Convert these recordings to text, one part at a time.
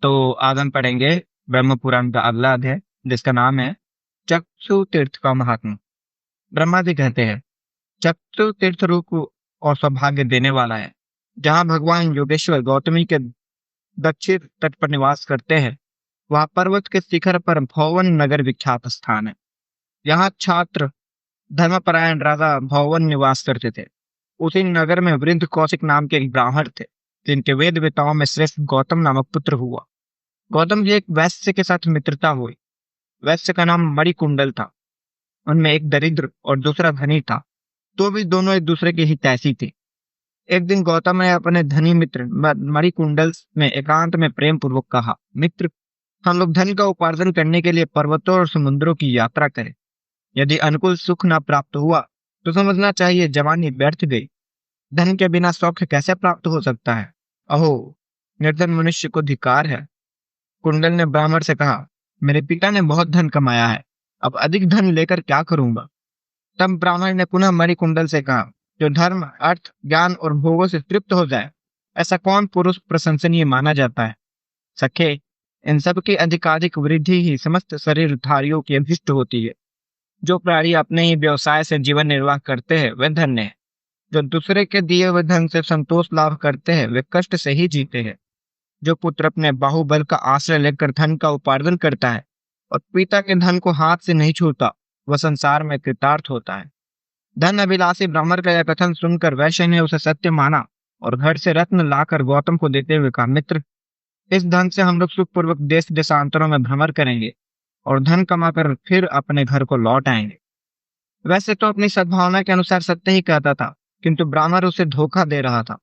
तो आज हम पढ़ेंगे ब्रह्म पुराण का अगला अध्याय, जिसका नाम है चक्षु तीर्थ का महात्मा। ब्रह्मा जी कहते हैं, चक्षु तीर्थ रूप और सौभाग्य देने वाला है। जहाँ भगवान योगेश्वर गौतमी के दक्षिण तट पर निवास करते हैं, वहाँ पर्वत के शिखर पर भौवन नगर विख्यात स्थान है। यहाँ छात्र धर्मपरायण राजा भौवन निवास करते थे। उसी नगर में वृद्ध कौशिक नाम के एक ब्राह्मण थे, जिनके वेद वेताओं में श्रेष्ठ गौतम नामक पुत्र हुआ। गौतम जी एक वैश्य के साथ मित्रता हुई। वैश्य का नाम मणिकुंडल था। उनमें एक दरिद्र और दूसरा धनी था, तो भी दोनों एक दूसरे के हितैषी थे। एक दिन गौतम ने अपने धनी मित्र मणिकुंडल में एकांत में प्रेम पूर्वक कहा, मित्र, हम लोग धन का उपार्जन करने के लिए पर्वतों और समुद्रों की यात्रा करें। यदि अनुकूल सुख न प्राप्त हुआ तो समझना चाहिए जवानी व्यर्थ गई। धन के बिना सौख्य कैसे प्राप्त हो सकता है? अहो, निर्धन मनुष्य को धिक्कार है। कुंडल ने ब्राह्मण से कहा, मेरे पिता ने बहुत धन कमाया है, अब अधिक धन लेकर क्या करूंगा? तब ब्राह्मण ने पुनः मणिकुंडल से कहा, जो धर्म, अर्थ, ज्ञान और भोगों से तृप्त हो जाए, ऐसा कौन पुरुष प्रशंसनीय माना जाता है? सखे, इन सब की अधिकाधिक वृद्धि ही समस्त शरीरधारियों की अभिष्ट होती है। जो प्राणी अपने ही व्यवसाय से जीवन निर्वाह करते हैं, वे धन्य हैं। जो दूसरे के दिए हुए धन से संतोष लाभ करते हैं, वे कष्ट से ही जीते हैं। जो पुत्र अपने बाहुबल का आश्रय लेकर धन का उपार्जन करता है और पिता के धन को हाथ से नहीं छूता, वह संसार में कृतार्थ होता है। धन अभिलाषी ब्राह्मण का यह कथन सुनकर वैश्य ने उसे सत्य माना और घर से रत्न लाकर गौतम को देते हुए कहा, मित्र, इस धन से हम लोग सुखपूर्वक देश देशांतरों में भ्रमण करेंगे और धन कमाकर फिर अपने घर को लौट आएंगे। वैसे तो अपनी सद्भावना के अनुसार सत्य ही कहता था, किंतु ब्राह्मण उसे धोखा दे रहा था।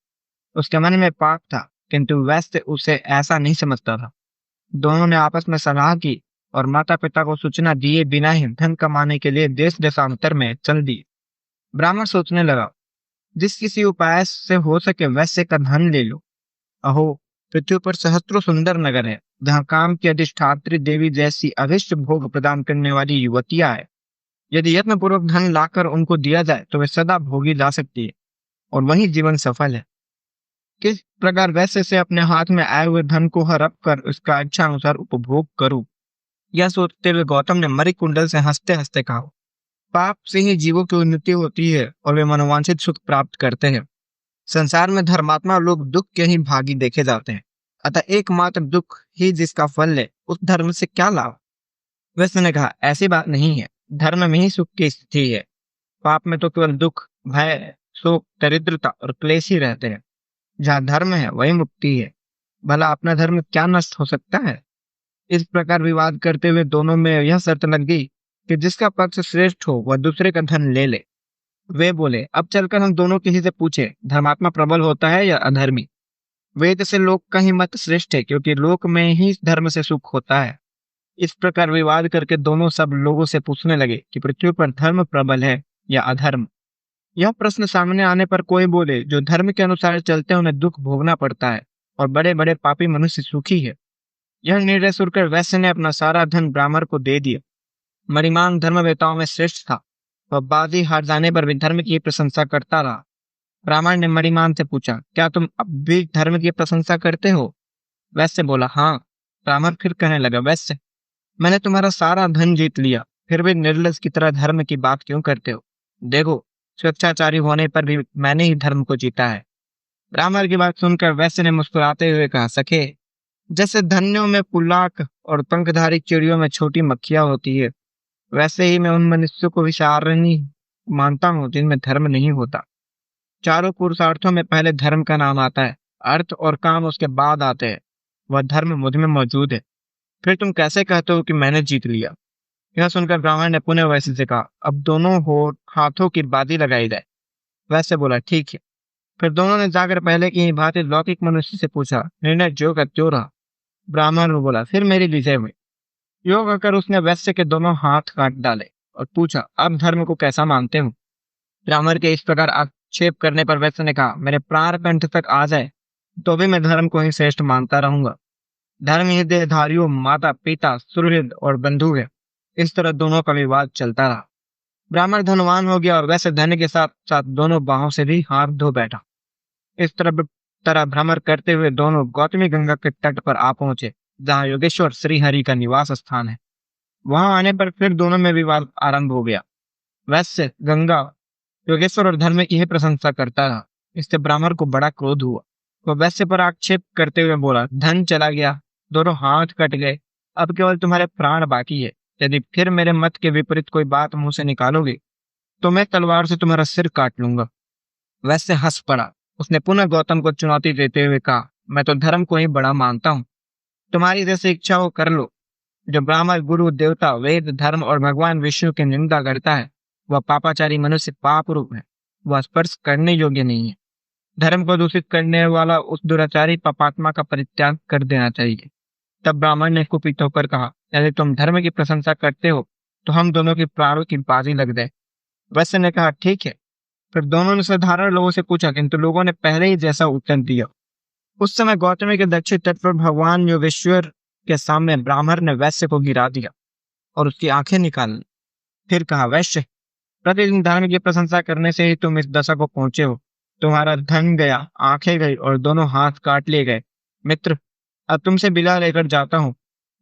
उसके मन में पाप था, किंतु वैश्य उसे ऐसा नहीं समझता था। दोनों ने आपस में सलाह की और माता पिता को सूचना दिए बिना ही धन कमाने के लिए देश देशांतर में चल दिए। ब्राह्मण सोचने लगा, जिस किसी उपाय से हो सके वैश्य का धन ले लो। अहो, पृथ्वी पर सहस्त्रों सुंदर नगर है, जहाँ काम की अधिष्ठात्री देवी जैसी अभिष्ट भोग प्रदान करने वाली युवतियां है। यदि यत्न पूर्वक धन लाकर उनको दिया जाए तो वे सदा भोगी ला सकती है और वही जीवन सफल है। किस प्रकार वैसे से अपने हाथ में आए हुए धन को हड़प कर उसका इच्छा अनुसार उपभोग करूं? यह सोचते हुए गौतम ने मणिकुंडल से हंसते हंसते कहा, पाप से ही जीवों की उन्नति होती है और वे मनोवांछित सुख प्राप्त करते हैं। संसार में धर्मात्मा लोग दुख के ही भागी देखे जाते हैं। अतः एकमात्र दुख ही जिसका फल ले, उस धर्म से क्या लाभ? वैश्य ने कहा, ऐसी बात नहीं है। धर्म में ही सुख की स्थिति है। पाप में तो केवल दुख, भय, शोक, दरिद्रता और क्लेश ही रहते हैं। जहाँ धर्म है वही मुक्ति है। भला अपना धर्म क्या नष्ट हो सकता है? इस प्रकार विवाद करते हुए दोनों में यह शर्त लग गई कि जिसका पक्ष श्रेष्ठ हो वह दूसरे का धन ले ले। वे बोले, अब चलकर हम दोनों किसी से पूछे, धर्मात्मा प्रबल होता है या अधर्मी? वेद से लोक का ही मत श्रेष्ठ है, क्योंकि लोक में ही धर्म से सुख होता है। इस प्रकार विवाद करके दोनों सब लोगों से पूछने लगे कि पृथ्वी पर धर्म प्रबल है या अधर्म। यह प्रश्न सामने आने पर कोई बोले, जो धर्म के अनुसार चलते उन्हें दुख भोगना पड़ता है और बड़े बड़े पापी मनुष्य सुखी है। यह निर्णय सुनकर वैश्य ने अपना सारा धन ब्राह्मण को दे दिया। मणिमान धर्मवेताओं में श्रेष्ठ था। वह बाजी हार जाने पर भी धर्म की प्रशंसा करता रहा। ब्राह्मण ने मणिमान से पूछा, क्या तुम अब भी धर्म की प्रशंसा करते हो? वैश्य बोला, हाँ। ब्राह्मण फिर कहने लगा, वैश्य, मैंने तुम्हारा सारा धन जीत लिया, फिर भी निर्लज की तरह धर्म की बात क्यों करते हो? देखो, स्वेच्छाचारी होने पर भी मैंने ही धर्म को जीता है। ब्राह्मण की बात सुनकर वैश्य ने मुस्कुराते हुए कहा, सखे, जैसे धन्यों में पुलाक और पंखधारी चिड़ियों में छोटी मक्खियां होती है, वैसे ही मैं उन मनुष्यों को विचारणी मानता हूँ जिनमें धर्म नहीं होता। चारों पुरुषार्थों में पहले धर्म का नाम आता है, अर्थ और काम उसके बाद आते हैं। वह धर्म मुझ में मौजूद है, फिर तुम कैसे कहते हो कि मैंने जीत लिया? यह सुनकर ब्राह्मण ने पुनः वैश्य से कहा, अब दोनों हो हाथों की बाजी लगाई जाए। वैश्य बोला, ठीक है। फिर दोनों ने जाकर पहले की ही भांति लौकिक मनुष्य से पूछा, निर्णय जो का त्यों रहा। ब्राह्मण ने बोला, फिर मेरी विजय हुई। योग आकर उसने वैश्य के दोनों हाथ काट डाले और पूछा, अब धर्म को कैसा मानते हो? ब्राह्मण के इस प्रकार आक्षेप करने पर वैश्य ने कहा, मेरे प्राण कंठ तक आ जाए तो भी मैं धर्म को ही श्रेष्ठ मानता रहूंगा। धर्म ही देहधारियों, माता पिता, सुहृद और बंधु है। इस तरह दोनों का विवाद चलता रहा। ब्राह्मण धनवान हो गया और वैसे धन के साथ साथ दोनों बाहों से भी हाथ धो बैठा। इस तरह भ्रमण करते हुए दोनों गौतमी गंगा के तट पर आ पहुंचे। जहाँ योगेश्वर श्रीहरि का निवास स्थान है। वहां आने पर फिर दोनों में विवाद आरंभ हो गया। वैश्य गंगा योगेश्वर और धर्म की ही प्रशंसा करता रहा। इससे ब्राह्मण को बड़ा क्रोध हुआ। वह वैश्य पर आक्षेप करते हुए बोला, धन चला गया, दोनों हाथ कट गए, अब केवल तुम्हारे प्राण बाकी है। यदि फिर मेरे मत के विपरीत कोई बात मुंह से निकालोगे तो मैं तलवार से तुम्हारा सिर काट लूंगा। वैश्य हंस पड़ा। उसने पुनः गौतम को चुनौती देते हुए कहा, मैं तो धर्म को ही बड़ा मानता हूँ, तुम्हारी जैसी इच्छा हो कर लो। जो ब्राह्मण गुरु देवता वेद धर्म और भगवान विष्णु की निंदा करता है वह पापाचारी मनुष्य पाप रूप है, वह स्पर्श करने योग्य नहीं है। धर्म को दूषित करने वाला उस दुराचारी पापात्मा का परित्याग कर देना चाहिए। तब ब्राह्मण ने कुपित होकर कहा, यदि तुम धर्म की प्रशंसा करते हो तो हम दोनों की प्राणों की बाजी लग जाए। वैश्य ने कहा, ठीक है। फिर दोनों ने साधारण लोगों से पूछा, किंतु लोगों ने पहले ही जैसा उत्तर दिया। उस समय गौतमी के दक्षिण तट पर भगवान योगेश्वर के सामने ब्राह्मण ने वैश्य को गिरा दिया और उसकी आंखें निकाल ली। फिर कहा, वैश्य, प्रतिदिन धर्म की प्रशंसा करने से ही तुम इस दशा को पहुंचे हो। तुम्हारा धन गया, आंखें गई और दोनों हाथ काट लिए गए। मित्र, अब तुमसे विदा लेकर जाता हूँ।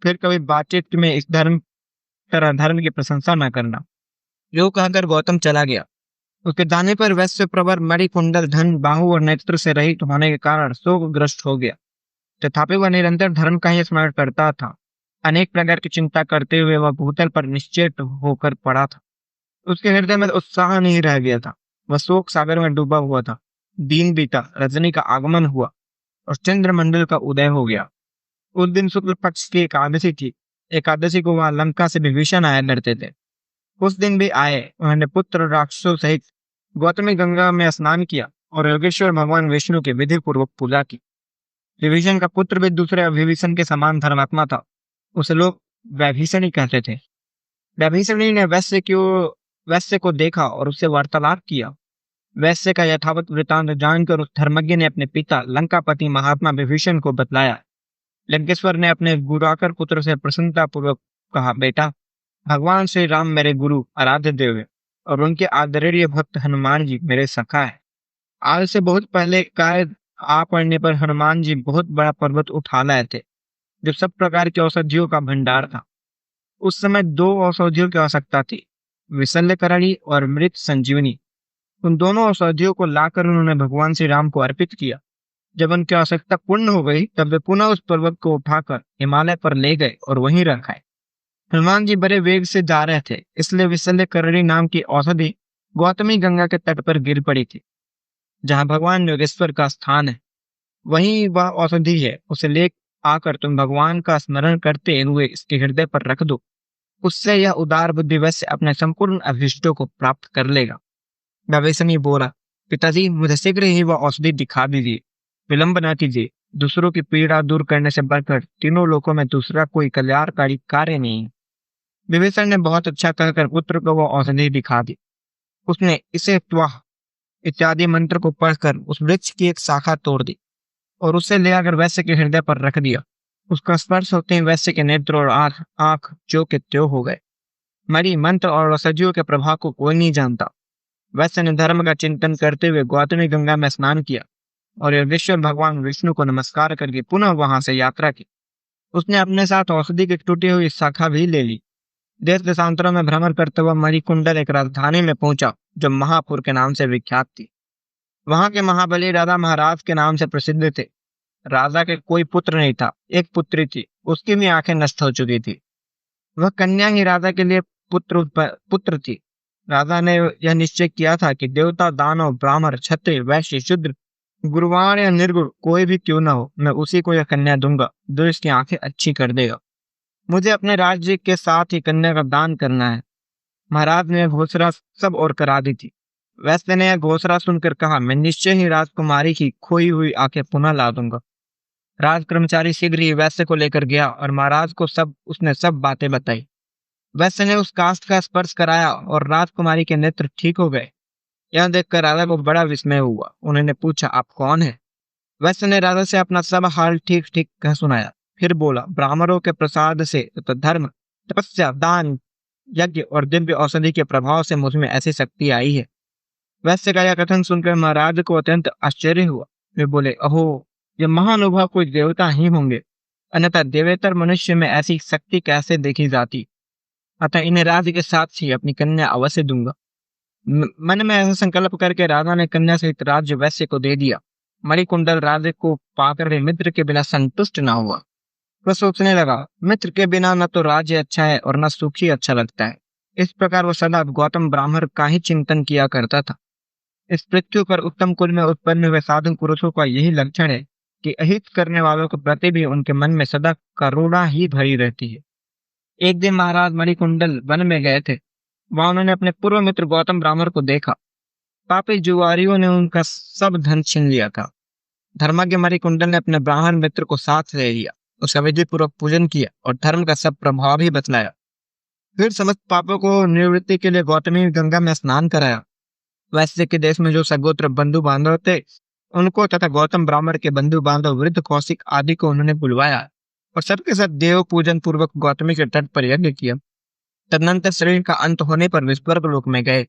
फिर कभी बातचीत में इस धर्म की प्रशंसा न करना। यो कहकर गौतम चला गया। उसके जाने पर वैश्य प्रवर मणिकुंडल धन बाहु और नेत्र से रहित होने के कारण शोकग्रस्त हो गया। तथापि वह निरंतर धर्म का ही स्मरण करता था। अनेक प्रकार की चिंता करते हुए वह भूतल पर निश्चेत होकर पड़ा था। उसके हृदय में उत्साह नहीं रह गया था। वह शोक सागर में डूबा हुआ था। दिन बीता, रजनी का आगमन हुआ और चंद्रमंडल का उदय हो गया। उस दिन शुक्ल पक्ष की एकादशी थी। एकादशी को वहां लंका से विभीषण आया करते थे। उस दिन भी आए। उन्होंने पुत्र राक्षसों सहित गौतमी गंगा में स्नान किया और योगेश्वर भगवान विष्णु की विधि पूर्वक पूजा की। विभीषण का पुत्र भी दूसरे विभीषण के समान धर्मात्मा था। उसे लोग वैभीषण ही कहते थे। वैभीषणी ने वैश्य को देखा और उससे वार्तालाप किया। वैश्य का यथावत वृतांत जानकर उस धर्मज्ञ ने अपने पिता लंकापति महात्मा विभीषण को बतलाया। लंकेश्वर ने अपने गुराकर पुत्र से प्रसन्नता पूर्वक कहा, बेटा, भगवान श्री राम मेरे गुरु आराध्य देव है और उनके आदरणीय भक्त हनुमान जी मेरे सखा है। आज से बहुत पहले कार्य आ पड़ने पर हनुमान जी बहुत बड़ा पर्वत उठा लाए थे, जो सब प्रकार की औषधियों का भंडार था। उस समय 2 औषधियों की आवश्यकता थी, विशल्यकरणी और मृत संजीवनी। उन दोनों औषधियों को लाकर उन्होंने भगवान श्री राम को अर्पित किया। जब उनकी आवश्यकता पूर्ण हो गई तब वे पुनः उस पर्वत को उठाकर हिमालय पर ले गए और वहीं रखाए। हनुमान जी बड़े वेग से जा रहे थे, इसलिए विशल्यकरणी नाम की औषधि गौतमी गंगा के तट पर गिर पड़ी थी, जहाँ भगवान योगेश्वर का स्थान है। वहीं वह औषधि है, उसे ले आकर तुम भगवान का स्मरण करते हुए इसके हृदय पर रख दो। उससे यह उदार बुद्धि वैश्य अपने संपूर्ण अभिष्टों को प्राप्त कर लेगा। विभीषणी बोला, पिताजी, मुझे शीघ्र ही वह औषधि दिखा दीजिए, विलंब न कीजिए। दूसरों की पीड़ा दूर करने से बढ़कर तीनों लोकों में दूसरा कोई कल्याणकारी कार्य नहीं है। विभीषण ने बहुत अच्छा कहकर पुत्र को वह औषधि दिखा दी। उसने इसे त्वाह इत्यादि मंत्र को पढ़कर उस वृक्ष की एक शाखा तोड़ दी और उसे ले आकर वैश्य के हृदय पर रख दिया। उसका स्पर्श होते ही वैश्य के नेत्र और आंख जो के त्यों हो गए। मणि मंत्र और औषधियों के प्रभाव को कोई नहीं जानता। वैश्य ने धर्म का चिंतन करते हुए गौतमी गंगा में स्नान किया और योगेश्वर भगवान विष्णु को नमस्कार करके पुनः वहां से यात्रा की। उसने अपने साथ औषधि की टूटी हुई शाखा भी ले ली। देश देशांतरों में भ्रमण करते हुए मणिकुंडल एक राजधानी में पहुंचा जो महापुर के नाम से विख्यात थी। वहां के महाबली राजा महाराज के नाम से प्रसिद्ध थे। राजा के कोई पुत्र नहीं था, एक पुत्री थी, उसकी भी आंखें नष्ट हो चुकी थी। वह कन्या ही राजा के लिए पुत्र थी। राजा ने यह निश्चय किया था कि देवता, दानव, ब्राह्मण, क्षत्रिय, वैश्य, शूद्र, गुरुवार या निर्गुण कोई भी क्यों न हो, मैं उसी को यह कन्या दूंगा जो इसकी आंखें अच्छी कर देगा। मुझे अपने राज्य के साथ ही कन्या का दान करना है। महाराज ने घोषणा सब और करा दी थी। वैश्य ने यह घोषणा सुनकर कहा, मैं निश्चय ही राजकुमारी की खोई हुई आंखें पुनः ला दूंगा। राज कर्मचारी शीघ्र ही वैश्य को लेकर गया और महाराज को उसने सब बातें बताई। वैश्य ने उस काष्ठ का स्पर्श कराया और राजकुमारी के नेत्र ठीक हो गए। यह देखकर राजा को बड़ा विस्मय हुआ। उन्होंने पूछा, आप कौन है? वैश्य ने राजा से अपना सब हाल ठीक ठीक कह सुनाया। फिर बोला, ब्राह्मणों के प्रसाद से तो धर्म, तपस्या, दान, यज्ञ और दिव्य औषधि के प्रभाव से मुझ में ऐसी शक्ति आई है। वैश्य का यह कथन सुनकर महाराज को अत्यंत आश्चर्य हुआ। वे बोले, अहो, ये महानुभाव कोई देवता ही होंगे। अन्यथा देवेतर मनुष्य में ऐसी शक्ति कैसे देखी जाती। अतः इन्हें राज्य के साथ ही अपनी कन्या अवश्य दूंगा। मन में ऐसा संकल्प करके राजा ने कन्या सहित राज्य वैश्य को दे दिया। मणिकुंडल राज्य को पाकर भी मित्र के बिना संतुष्ट न हुआ। वह सोचने लगा, मित्र के बिना न तो राज्य अच्छा है और न सुखी अच्छा लगता है। इस प्रकार वह सदा गौतम ब्राह्मण का ही चिंतन किया करता था। इस पृथ्वी पर उत्तम कुल में उत्पन्न हुए साधु पुरुषों का यही लक्षण है कि अहित करने वालों के प्रति भी उनके मन में सदा करुणा ही भरी रहती है। एक दिन महाराज मणिकुंडल वन में गए थे। वहां उन्होंने अपने पूर्व मित्र गौतम ब्राह्मण को देखा। पापी जुआरियों ने उनका सब धन छीन लिया था। धर्मज्ञ मणिकुंडल ने अपने ब्राह्मण मित्र को साथ ले लिया, उसका विधि पूर्वक पूजन किया और धर्म का सब प्रभाव भी बतलाया। फिर समस्त पापों को निवृत्ति के लिए गौतमी गंगा में स्नान कराया। वैश्य के देश में जो सगोत्र बंधु बांधव थे, उनको तथा गौतम ब्राह्मण के बंधु बांधव वृद्ध कौशिक आदि को उन्होंने बुलवाया और सबके साथ देव पूजन पूर्वक गौतमी के तट पर यज्ञ किया। तदनंतर शरीर का अंत होने पर वे स्वर्ग लोक में गए।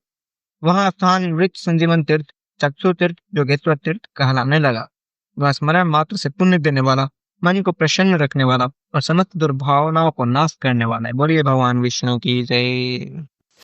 वहां स्थान वृक्ष संजीवन तीर्थ, चक्षु तीर्थ, योगेश्वर तीर्थ कहलाने लगा। वह स्मरण मात्र से पुण्य देने वाला, मन को प्रसन्न रखने वाला और समस्त दुर्भावनाओं को नाश करने वाला है। बोलिए भगवान विष्णु की जय।